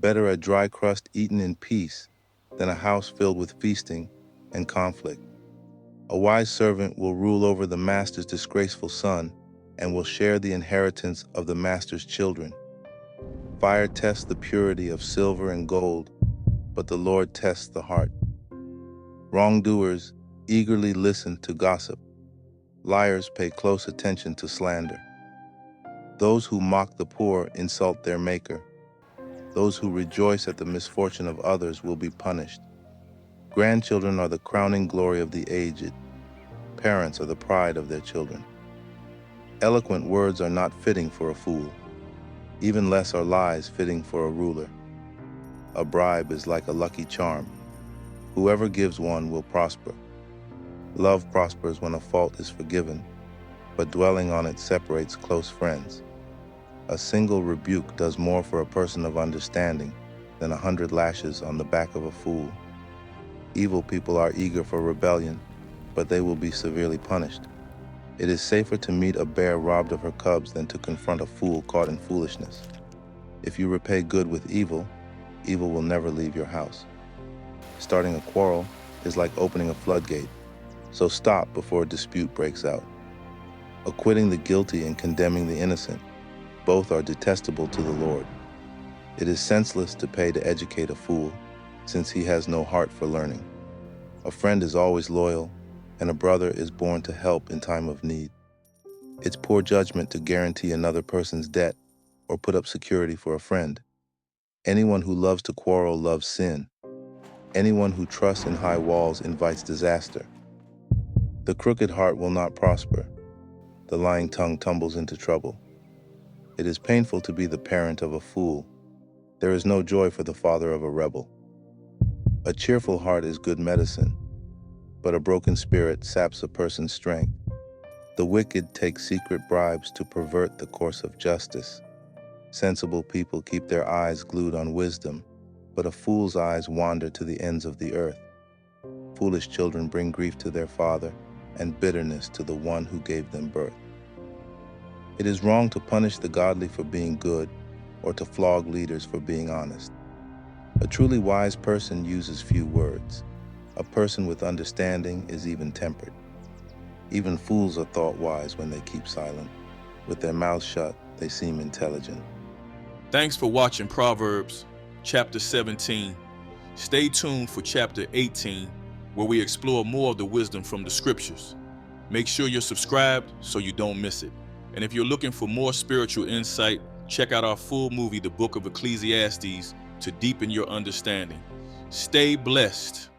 Better a dry crust eaten in peace than a house filled with feasting and conflict. A wise servant will rule over the master's disgraceful son and will share the inheritance of the master's children. Fire tests the purity of silver and gold, but the Lord tests the heart. Wrongdoers eagerly listen to gossip. Liars pay close attention to slander. Those who mock the poor insult their maker. Those who rejoice at the misfortune of others will be punished. Grandchildren are the crowning glory of the aged. Parents are the pride of their children. Eloquent words are not fitting for a fool. Even less are lies fitting for a ruler. A bribe is like a lucky charm. Whoever gives one will prosper. Love prospers when a fault is forgiven, but dwelling on it separates close friends. A single rebuke does more for a person of understanding than 100 lashes on the back of a fool. Evil people are eager for rebellion, but they will be severely punished. It is safer to meet a bear robbed of her cubs than to confront a fool caught in foolishness. If you repay good with evil, evil will never leave your house. Starting a quarrel is like opening a floodgate, so stop before a dispute breaks out. Acquitting the guilty and condemning the innocent, both are detestable to the Lord. It is senseless to pay to educate a fool, since he has no heart for learning. A friend is always loyal, and a brother is born to help in time of need. It's poor judgment to guarantee another person's debt or put up security for a friend. Anyone who loves to quarrel loves sin. Anyone who trusts in high walls invites disaster. The crooked heart will not prosper. The lying tongue tumbles into trouble. It is painful to be the parent of a fool. There is no joy for the father of a rebel. A cheerful heart is good medicine, but a broken spirit saps a person's strength. The wicked take secret bribes to pervert the course of justice. Sensible people keep their eyes glued on wisdom, but a fool's eyes wander to the ends of the earth. Foolish children bring grief to their father and bitterness to the one who gave them birth. It is wrong to punish the godly for being good or to flog leaders for being honest. A truly wise person uses few words. A person with understanding is even-tempered. Even fools are thought wise when they keep silent. With their mouths shut, they seem intelligent. Thanks for watching Proverbs Chapter 17. Stay tuned for Chapter 18, where we explore more of the wisdom from the scriptures. Make sure you're subscribed so you don't miss it. And if you're looking for more spiritual insight, check out our full movie, The Book of Ecclesiastes, to deepen your understanding. Stay blessed.